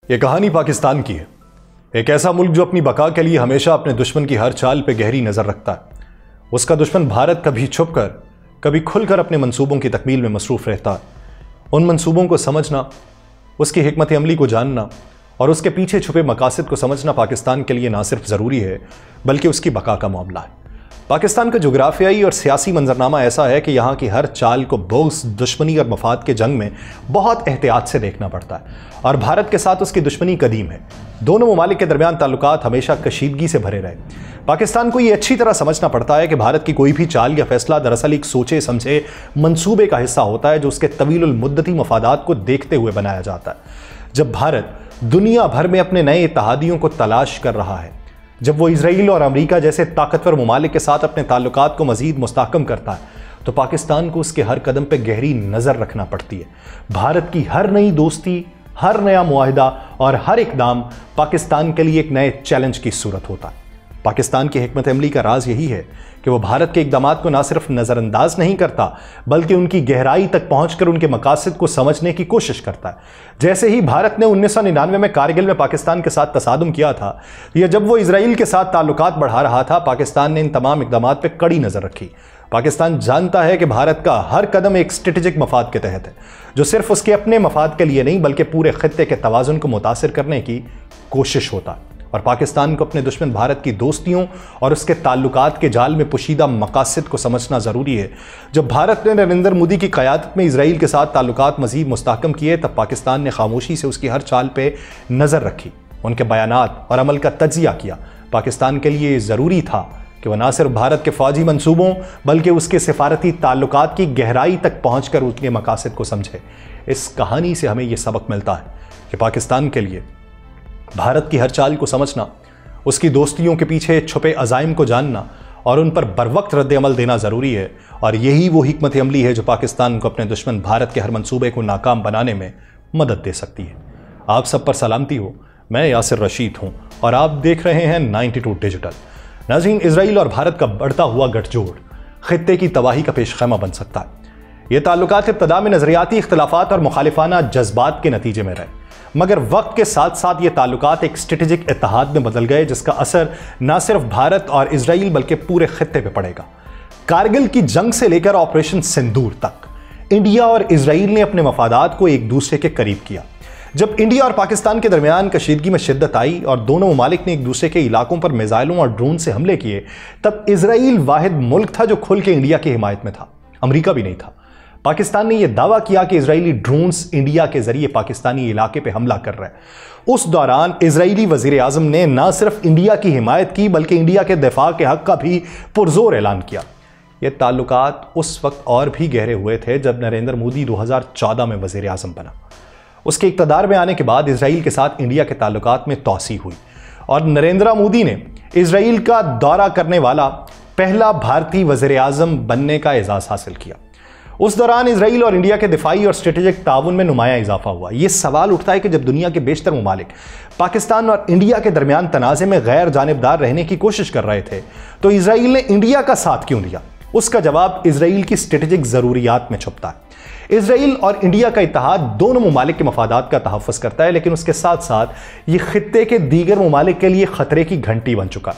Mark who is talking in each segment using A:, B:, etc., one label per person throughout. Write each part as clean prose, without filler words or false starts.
A: یہ کہانی پاکستان کی ہے، ایک ایسا ملک جو اپنی بقا کے لیے ہمیشہ اپنے دشمن کی ہر چال پہ گہری نظر رکھتا ہے۔ اس کا دشمن بھارت کبھی چھپ کر کبھی کھل کر اپنے منصوبوں کی تکمیل میں مصروف رہتا ہے۔ ان منصوبوں کو سمجھنا، اس کی حکمت عملی کو جاننا اور اس کے پیچھے چھپے مقاصد کو سمجھنا پاکستان کے لیے نہ صرف ضروری ہے بلکہ اس کی بقا کا معاملہ ہے۔ پاکستان کا جغرافیائی اور سیاسی منظرنامہ ایسا ہے کہ یہاں کی ہر چال کو بغض، دشمنی اور مفاد کے جنگ میں بہت احتیاط سے دیکھنا پڑتا ہے، اور بھارت کے ساتھ اس کی دشمنی قدیم ہے۔ دونوں ممالک کے درمیان تعلقات ہمیشہ کشیدگی سے بھرے رہے۔ پاکستان کو یہ اچھی طرح سمجھنا پڑتا ہے کہ بھارت کی کوئی بھی چال یا فیصلہ دراصل ایک سوچے سمجھے منصوبے کا حصہ ہوتا ہے جو اس کے طویل المدتی مفادات کو دیکھتے ہوئے بنایا جاتا ہے۔ جب بھارت دنیا بھر میں اپنے نئے اتحادیوں کو تلاش کر رہا ہے، جب وہ اسرائیل اور امریکہ جیسے طاقتور ممالک کے ساتھ اپنے تعلقات کو مزید مستحکم کرتا ہے، تو پاکستان کو اس کے ہر قدم پہ گہری نظر رکھنا پڑتی ہے۔ بھارت کی ہر نئی دوستی، ہر نیا معاہدہ اور ہر اقدام پاکستان کے لیے ایک نئے چیلنج کی صورت ہوتا ہے۔ پاکستان کی حکمت عملی کا راز یہی ہے کہ وہ بھارت کے اقدامات کو نہ صرف نظر انداز نہیں کرتا بلکہ ان کی گہرائی تک پہنچ کر ان کے مقاصد کو سمجھنے کی کوشش کرتا ہے۔ جیسے ہی بھارت نے 1999 میں کارگل میں پاکستان کے ساتھ تصادم کیا تھا، یا جب وہ اسرائیل کے ساتھ تعلقات بڑھا رہا تھا، پاکستان نے ان تمام اقدامات پہ کڑی نظر رکھی۔ پاکستان جانتا ہے کہ بھارت کا ہر قدم ایک اسٹریٹجک مفاد کے تحت ہے، جو صرف اس کے اپنے مفاد کے لیے نہیں بلکہ پورے خطے کے توازن کو متاثر کرنے کی کوشش ہوتا ہے۔ اور پاکستان کو اپنے دشمن بھارت کی دوستیوں اور اس کے تعلقات کے جال میں پوشیدہ مقاصد کو سمجھنا ضروری ہے۔ جب بھارت نے نریندر مودی کی قیادت میں اسرائیل کے ساتھ تعلقات مزید مستحکم کیے، تب پاکستان نے خاموشی سے اس کی ہر چال پہ نظر رکھی، ان کے بیانات اور عمل کا تجزیہ کیا۔ پاکستان کے لیے یہ ضروری تھا کہ وہ نہ صرف بھارت کے فوجی منصوبوں بلکہ اس کے سفارتی تعلقات کی گہرائی تک پہنچ کر اس کے مقاصد کو سمجھے۔ اس کہانی سے ہمیں یہ سبق ملتا ہے کہ پاکستان کے لیے بھارت کی ہر چال کو سمجھنا، اس کی دوستیوں کے پیچھے چھپے عزائم کو جاننا اور ان پر بروقت رد عمل دینا ضروری ہے، اور یہی وہ حکمت عملی ہے جو پاکستان کو اپنے دشمن بھارت کے ہر منصوبے کو ناکام بنانے میں مدد دے سکتی ہے۔ آپ سب پر سلامتی ہو، میں یاسر رشید ہوں اور آپ دیکھ رہے ہیں 92 ڈیجیٹل۔ ناظرین، اسرائیل اور بھارت کا بڑھتا ہوا گٹھ جوڑ خطے کی تباہی کا پیش خیمہ بن سکتا ہے۔ یہ تعلقات ابتدا میں نظریاتی اختلافات اور مخالفانہ جذبات کے نتیجے میں رہے، مگر وقت کے ساتھ ساتھ یہ تعلقات ایک اسٹریٹجک اتحاد میں بدل گئے جس کا اثر نہ صرف بھارت اور اسرائیل بلکہ پورے خطے پہ پڑے گا۔ کارگل کی جنگ سے لے کر آپریشن سندور تک انڈیا اور اسرائیل نے اپنے مفادات کو ایک دوسرے کے قریب کیا۔ جب انڈیا اور پاکستان کے درمیان کشیدگی میں شدت آئی اور دونوں ممالک نے ایک دوسرے کے علاقوں پر میزائلوں اور ڈرون سے حملے کیے، تب اسرائیل واحد ملک تھا جو کھل کے انڈیا کی حمایت میں تھا، امریکہ بھی نہیں تھا۔ پاکستان نے یہ دعویٰ کیا کہ اسرائیلی ڈرونز انڈیا کے ذریعے پاکستانی علاقے پہ حملہ کر رہے ہیں۔ اس دوران اسرائیلی وزیر اعظم نے نہ صرف انڈیا کی حمایت کی بلکہ انڈیا کے دفاع کے حق کا بھی پرزور اعلان کیا۔ یہ تعلقات اس وقت اور بھی گہرے ہوئے تھے جب نریندر مودی 2014 میں وزیر اعظم بنا۔ اس کے اقتدار میں آنے کے بعد اسرائیل کے ساتھ انڈیا کے تعلقات میں توسیع ہوئی، اور نریندر مودی نے اسرائیل کا دورہ کرنے والا پہلا بھارتی وزیر اعظم بننے کا اعزاز حاصل کیا۔ اس دوران اسرائیل اور انڈیا کے دفاعی اور اسٹریٹجک تعاون میں نمایاں اضافہ ہوا۔ یہ سوال اٹھتا ہے کہ جب دنیا کے بیشتر ممالک پاکستان اور انڈیا کے درمیان تنازع میں غیر جانبدار رہنے کی کوشش کر رہے تھے، تو اسرائیل نے انڈیا کا ساتھ کیوں دیا؟ اس کا جواب اسرائیل کی اسٹریٹجک ضروریات میں چھپتا ہے۔ اسرائیل اور انڈیا کا اتحاد دونوں ممالک کے مفادات کا تحفظ کرتا ہے، لیکن اس کے ساتھ ساتھ یہ خطے کے دیگر ممالک کے لیے خطرے کی گھنٹی بن چکا۔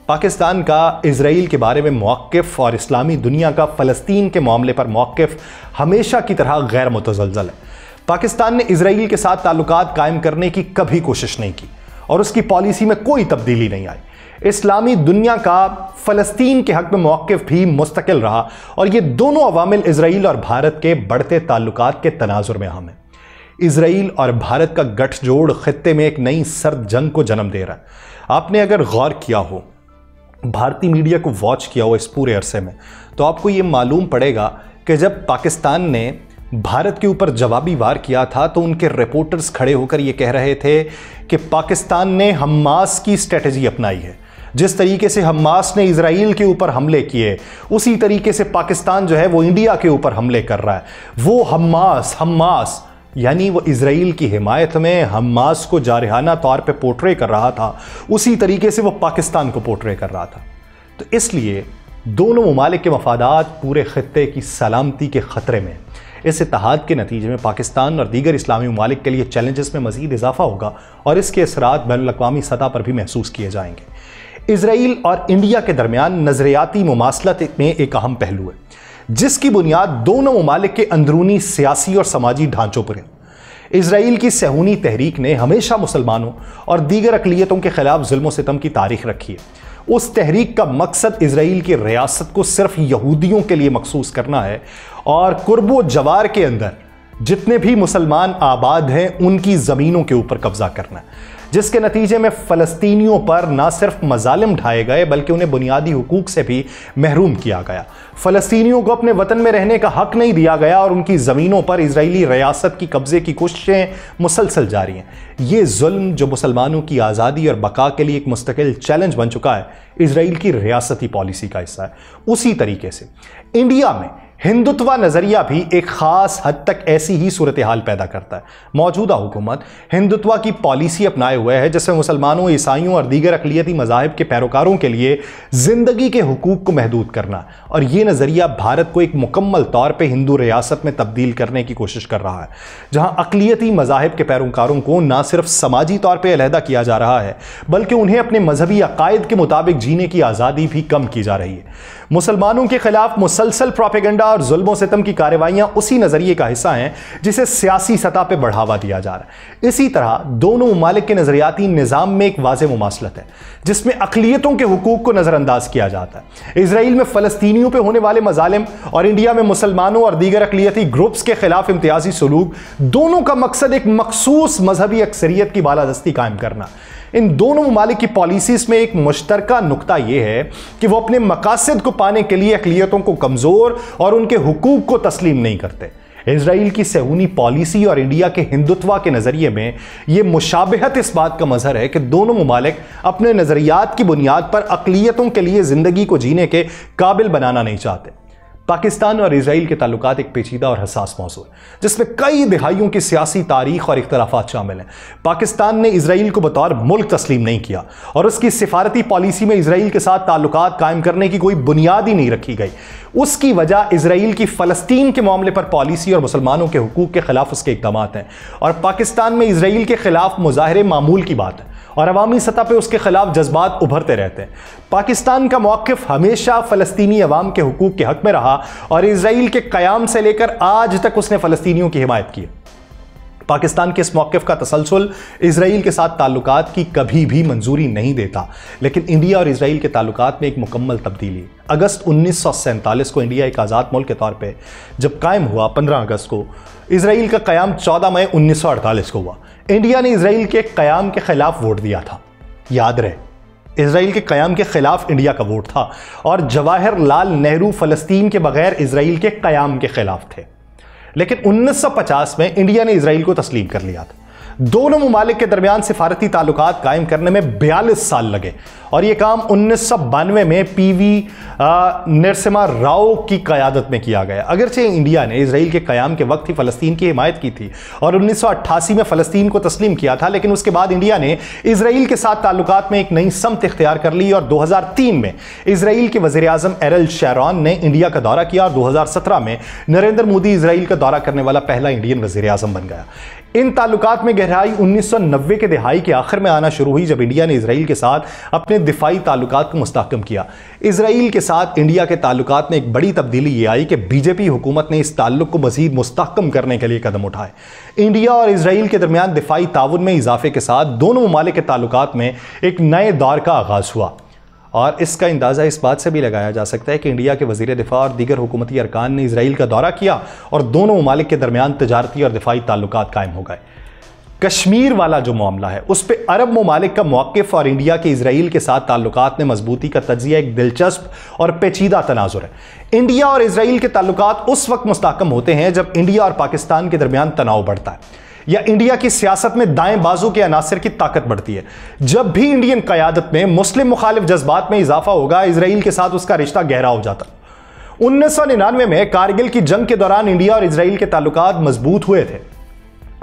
A: پاکستان کا اسرائیل کے بارے میں موقف اور اسلامی دنیا کا فلسطین کے معاملے پر موقف ہمیشہ کی طرح غیر متزلزل ہے۔ پاکستان نے اسرائیل کے ساتھ تعلقات قائم کرنے کی کبھی کوشش نہیں کی اور اس کی پالیسی میں کوئی تبدیلی نہیں آئی۔ اسلامی دنیا کا فلسطین کے حق میں موقف بھی مستقل رہا، اور یہ دونوں عوامل اسرائیل اور بھارت کے بڑھتے تعلقات کے تناظر میں اہم ہیں۔ اسرائیل اور بھارت کا گٹھ جوڑ خطے میں ایک نئی سرد جنگ کو جنم دے رہا ہے۔ آپ نے اگر غور کیا ہو، بھارتی میڈیا کو واچ کیا ہو اس پورے عرصے میں، تو آپ کو یہ معلوم پڑے گا کہ جب پاکستان نے بھارت کے اوپر جوابی وار کیا تھا تو ان کے رپورٹرز کھڑے ہو کر یہ کہہ رہے تھے کہ پاکستان نے حماس کی اسٹریٹجی اپنائی ہے۔ جس طریقے سے حماس نے اسرائیل کے اوپر حملے کیے، اسی طریقے سے پاکستان جو ہے وہ انڈیا کے اوپر حملے کر رہا ہے۔ وہ حماس یعنی وہ اسرائیل کی حمایت میں حماس کو جارحانہ طور پہ پورٹرے کر رہا تھا، اسی طریقے سے وہ پاکستان کو پورٹرے کر رہا تھا۔ تو اس لیے دونوں ممالک کے مفادات پورے خطے کی سلامتی کے خطرے میں۔ اس اتحاد کے نتیجے میں پاکستان اور دیگر اسلامی ممالک کے لیے چیلنجز میں مزید اضافہ ہوگا اور اس کے اثرات بین الاقوامی سطح پر بھی محسوس کیے جائیں گے۔ اسرائیل اور انڈیا کے درمیان نظریاتی مماثلت میں ایک اہم پہلو ہے جس کی بنیاد دونوں ممالک کے اندرونی سیاسی اور سماجی ڈھانچوں پر ہے۔ اسرائیل کی صہیونی تحریک نے ہمیشہ مسلمانوں اور دیگر اقلیتوں کے خلاف ظلم و ستم کی تاریخ رکھی ہے۔ اس تحریک کا مقصد اسرائیل کی ریاست کو صرف یہودیوں کے لیے مخصوص کرنا ہے اور قرب و جوار کے اندر جتنے بھی مسلمان آباد ہیں ان کی زمینوں کے اوپر قبضہ کرنا ہے، جس کے نتیجے میں فلسطینیوں پر نہ صرف مظالم ڈھائے گئے بلکہ انہیں بنیادی حقوق سے بھی محروم کیا گیا۔ فلسطینیوں کو اپنے وطن میں رہنے کا حق نہیں دیا گیا اور ان کی زمینوں پر اسرائیلی ریاست کی قبضے کی کوششیں مسلسل جاری ہیں۔ یہ ظلم جو مسلمانوں کی آزادی اور بقا کے لیے ایک مستقل چیلنج بن چکا ہے، اسرائیل کی ریاستی پالیسی کا حصہ ہے۔ اسی طریقے سے انڈیا میں ہندوتوا نظریہ بھی ایک خاص حد تک ایسی ہی صورتحال پیدا کرتا ہے۔ موجودہ حکومت ہندوتوا کی پالیسی اپنائے ہوئے ہے جس میں مسلمانوں، عیسائیوں اور دیگر اقلیتی مذاہب کے پیروکاروں کے لیے زندگی کے حقوق کو محدود کرنا، اور یہ نظریہ بھارت کو ایک مکمل طور پہ ہندو ریاست میں تبدیل کرنے کی کوشش کر رہا ہے، جہاں اقلیتی مذاہب کے پیروکاروں کو نہ صرف سماجی طور پہ علیحدہ کیا جا رہا ہے بلکہ انہیں اپنے مذہبی عقائد کے مطابق جینے کی آزادی بھی کم کی جا رہی ہے۔ مسلمانوں کے خلاف مسلسل پروپیگنڈا اور ظلم و ستم کی کارروائیاں اسی نظریے کا حصہ ہیں جسے سیاسی سطح پہ بڑھاوا دیا جا رہا ہے۔ اسی طرح دونوں ممالک کے نظریاتی نظام میں ایک واضح مماثلت ہے جس میں اقلیتوں کے حقوق کو نظر انداز کیا جاتا ہے۔ اسرائیل میں فلسطینیوں پہ ہونے والے مظالم اور انڈیا میں مسلمانوں اور دیگر اقلیتی گروپس کے خلاف امتیازی سلوک، دونوں کا مقصد ایک مخصوص مذہبی اکثریت کی بالادستی قائم کرنا۔ ان دونوں ممالک کی پالیسیز میں ایک مشترکہ نقطہ یہ ہے کہ وہ اپنے مقاصد کو پانے کے لیے اقلیتوں کو کمزور اور ان کے حقوق کو تسلیم نہیں کرتے۔ اسرائیل کی صہیونی پالیسی اور انڈیا کے ہندوتوا کے نظریے میں یہ مشابہت اس بات کا مظہر ہے کہ دونوں ممالک اپنے نظریات کی بنیاد پر اقلیتوں کے لیے زندگی کو جینے کے قابل بنانا نہیں چاہتے۔ پاکستان اور اسرائیل کے تعلقات ایک پیچیدہ اور حساس موضوع ہے جس میں کئی دہائیوں کی سیاسی تاریخ اور اختلافات شامل ہیں۔ پاکستان نے اسرائیل کو بطور ملک تسلیم نہیں کیا اور اس کی سفارتی پالیسی میں اسرائیل کے ساتھ تعلقات قائم کرنے کی کوئی بنیاد ہی نہیں رکھی گئی۔ اس کی وجہ اسرائیل کی فلسطین کے معاملے پر پالیسی اور مسلمانوں کے حقوق کے خلاف اس کے اقدامات ہیں، اور پاکستان میں اسرائیل کے خلاف مظاہرے معمول کی بات ہے اور عوامی سطح پہ اس کے خلاف جذبات ابھرتے رہتے ہیں۔ پاکستان کا موقف ہمیشہ فلسطینی عوام کے حقوق کے حق میں رہا اور اسرائیل کے قیام سے لے کر آج تک اس نے فلسطینیوں کی حمایت کی۔ پاکستان کے اس موقف کا تسلسل اسرائیل کے ساتھ تعلقات کی کبھی بھی منظوری نہیں دیتا، لیکن انڈیا اور اسرائیل کے تعلقات میں ایک مکمل تبدیلی۔ اگست 1947 کو انڈیا ایک آزاد ملک کے طور پہ جب قائم ہوا، 15 اگست کو اسرائیل کا قیام 14 مئی 1948 کو ہوا۔ انڈیا نے اسرائیل کے قیام کے خلاف ووٹ دیا تھا، یاد رہے اسرائیل کے قیام کے خلاف انڈیا کا ووٹ تھا، اور جواہر لال نہرو فلسطین کے بغیر اسرائیل کے قیام کے خلاف تھے۔ لیکن 1950 میں انڈیا نے اسرائیل کو تسلیم کر لیا تھا۔ دونوں ممالک کے درمیان سفارتی تعلقات قائم کرنے میں 42 سال لگے، اور یہ کام 1992 میں پی وی نرسمہا راؤ کی قیادت میں کیا گیا۔ اگرچہ انڈیا نے اسرائیل کے قیام کے وقت ہی فلسطین کی حمایت کی تھی اور 1988 میں فلسطین کو تسلیم کیا تھا، لیکن اس کے بعد انڈیا نے اسرائیل کے ساتھ تعلقات میں ایک نئی سمت اختیار کر لی، اور 2003 میں اسرائیل کے وزیر اعظم ایرل شارون نے انڈیا کا دورہ کیا، اور 2017 میں نریندر مودی اسرائیل کا دورہ کرنے والا پہلا انڈین وزیر اعظم بن گیا۔ ان تعلقات میں گہرائی 1990 کے دہائی کے آخر میں آنا شروع ہوئی جب انڈیا نے اسرائیل کے ساتھ اپنے دفاعی تعلقات کو مستحکم کیا۔ اسرائیل کے ساتھ انڈیا کے تعلقات میں ایک بڑی تبدیلی یہ آئی کہ بی جے پی حکومت نے اس تعلق کو مزید مستحکم کرنے کے لیے قدم اٹھائے۔ انڈیا اور اسرائیل کے درمیان دفاعی تعاون میں اضافے کے ساتھ دونوں ممالک کے تعلقات میں ایک نئے دور کا آغاز ہوا، اور اس کا اندازہ اس بات سے بھی لگایا جا سکتا ہے کہ انڈیا کے وزیر دفاع اور دیگر حکومتی ارکان نے اسرائیل کا دورہ کیا اور دونوں ممالک کے درمیان تجارتی اور دفاعی تعلقات قائم ہو گئے۔ کشمیر والا جو معاملہ ہے اس پہ عرب ممالک کا موقف اور انڈیا کے اسرائیل کے ساتھ تعلقات میں مضبوطی کا تجزیہ ایک دلچسپ اور پیچیدہ تناظر ہے۔ انڈیا اور اسرائیل کے تعلقات اس وقت مستحکم ہوتے ہیں جب انڈیا اور پاکستان کے درمیان تناؤ بڑھتا ہے، یا انڈیا کی سیاست میں دائیں بازو کے عناصر کی طاقت بڑھتی ہے۔ جب بھی انڈین قیادت میں مسلم مخالف جذبات میں اضافہ ہوگا، اسرائیل کے ساتھ اس کا رشتہ گہرا ہو جاتا۔ 1999 میں کارگل کی جنگ کے دوران انڈیا اور اسرائیل کے تعلقات مضبوط ہوئے تھے،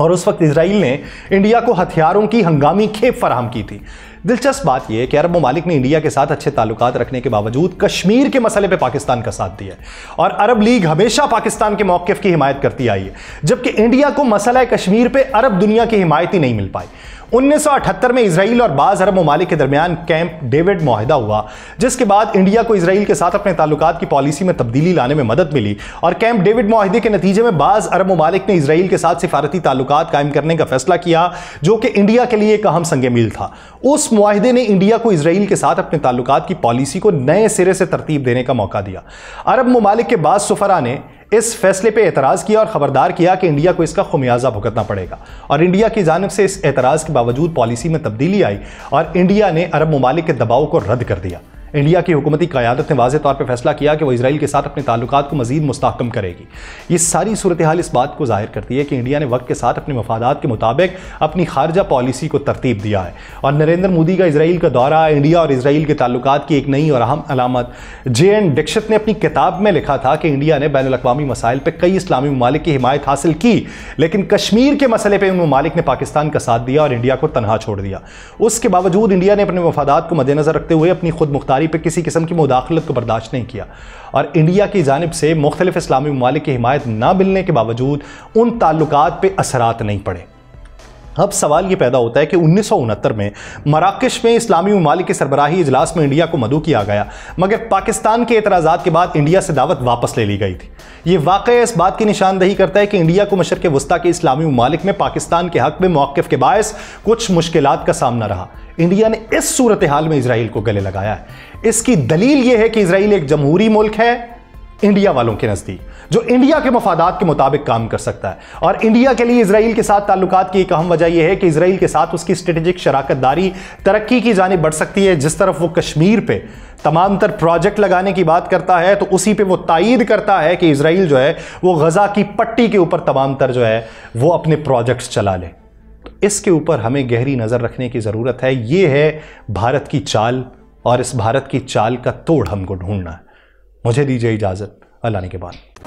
A: اور اس وقت اسرائیل نے انڈیا کو ہتھیاروں کی ہنگامی کھیپ فراہم کی تھی۔ دلچسپ بات یہ ہے کہ عرب ممالک نے انڈیا کے ساتھ اچھے تعلقات رکھنے کے باوجود کشمیر کے مسئلے پہ پاکستان کا ساتھ دیا ہے، اور عرب لیگ ہمیشہ پاکستان کے موقف کی حمایت کرتی آئی ہے، جبکہ انڈیا کو مسئلہ کشمیر پہ عرب دنیا کی حمایت ہی نہیں مل پائی۔ 1978 میں اسرائیل اور بعض عرب ممالک کے درمیان کیمپ ڈیوڈ معاہدہ ہوا، جس کے بعد انڈیا کو اسرائیل کے ساتھ اپنے تعلقات کی پالیسی میں تبدیلی لانے میں مدد ملی، اور کیمپ ڈیوڈ معاہدے کے نتیجے میں بعض عرب ممالک نے اسرائیل کے ساتھ سفارتی تعلقات قائم کرنے کا فیصلہ کیا، جو کہ انڈیا کے لیے ایک اہم سنگ میل تھا۔ اس معاہدے نے انڈیا کو اسرائیل کے ساتھ اپنے تعلقات کی پالیسی کو نئے سرے سے ترتیب دینے کا موقع دیا۔ عرب ممالک کے بعض سفراء نے اس فیصلے پہ اعتراض کیا اور خبردار کیا کہ انڈیا کو اس کا خمیازہ بھگتنا پڑے گا، اور انڈیا کی جانب سے اس اعتراض کے باوجود پالیسی میں تبدیلی آئی اور انڈیا نے عرب ممالک کے دباؤ کو رد کر دیا۔ انڈیا کی حکومتی قیادت نے واضح طور پر فیصلہ کیا کہ وہ اسرائیل کے ساتھ اپنے تعلقات کو مزید مستحکم کرے گی۔ یہ ساری صورتحال اس بات کو ظاہر کرتی ہے کہ انڈیا نے وقت کے ساتھ اپنے مفادات کے مطابق اپنی خارجہ پالیسی کو ترتیب دیا ہے، اور نریندر مودی کا اسرائیل کا دورہ انڈیا اور اسرائیل کے تعلقات کی ایک نئی اور اہم علامت۔ جے این ڈکشت نے اپنی کتاب میں لکھا تھا کہ انڈیا نے بین الاقوامی مسائل پہ کئی اسلامی ممالک کی حمایت حاصل کی، لیکن کشمیر کے مسئلے پہ ان ممالک نے پاکستان کا ساتھ دیا اور انڈیا کو تنہا چھوڑ دیا۔ اس کے باوجود انڈیا نے اپنے مفادات کو مد نظر رکھتے ہوئے اپنی خود مختاری پہ کسی قسم کی مداخلت کو برداشت نہیں کیا، اور انڈیا کی جانب سے مختلف اسلامی ممالک کی حمایت نہ ملنے کے باوجود ان تعلقات پہ اثرات نہیں پڑے۔ اب سوال یہ پیدا ہوتا ہے کہ 1969 میں مراکش میں اسلامی ممالک کے سربراہی اجلاس میں انڈیا کو مدعو کیا گیا، مگر پاکستان کے اعتراضات کے بعد انڈیا سے دعوت واپس لے لی گئی تھی۔ یہ واقعہ اس بات کی نشاندہی کرتا ہے کہ انڈیا کو مشرق وسطیٰ کے اسلامی ممالک میں پاکستان کے حق میں موقف کے باعث کچھ مشکلات کا سامنا رہا۔ انڈیا نے اس صورتحال میں اسرائیل کو گلے لگایا ہے۔ اس کی دلیل یہ ہے کہ اسرائیل ایک جمہوری ملک ہے انڈیا والوں کے نزدیک، جو انڈیا کے مفادات کے مطابق کام کر سکتا ہے، اور انڈیا کے لیے اسرائیل کے ساتھ تعلقات کی ایک اہم وجہ یہ ہے کہ اسرائیل کے ساتھ اس کی اسٹریٹجک شراکت داری ترقی کی جانب بڑھ سکتی ہے۔ جس طرف وہ کشمیر پہ تمام تر پروجیکٹ لگانے کی بات کرتا ہے، تو اسی پہ وہ تائید کرتا ہے کہ اسرائیل جو ہے وہ غزہ کی پٹی کے اوپر تمام تر جو ہے وہ اپنے پروجیکٹس چلا لے۔ تو اس کے اوپر ہمیں گہری نظر رکھنے کی ضرورت ہے۔ یہ ہے بھارت کی چال، اور اس بھارت کی چال کا توڑ ہم کو ڈھونڈنا ہے۔ مجھے دیجیے اجازت، اللہ نے کے بعد۔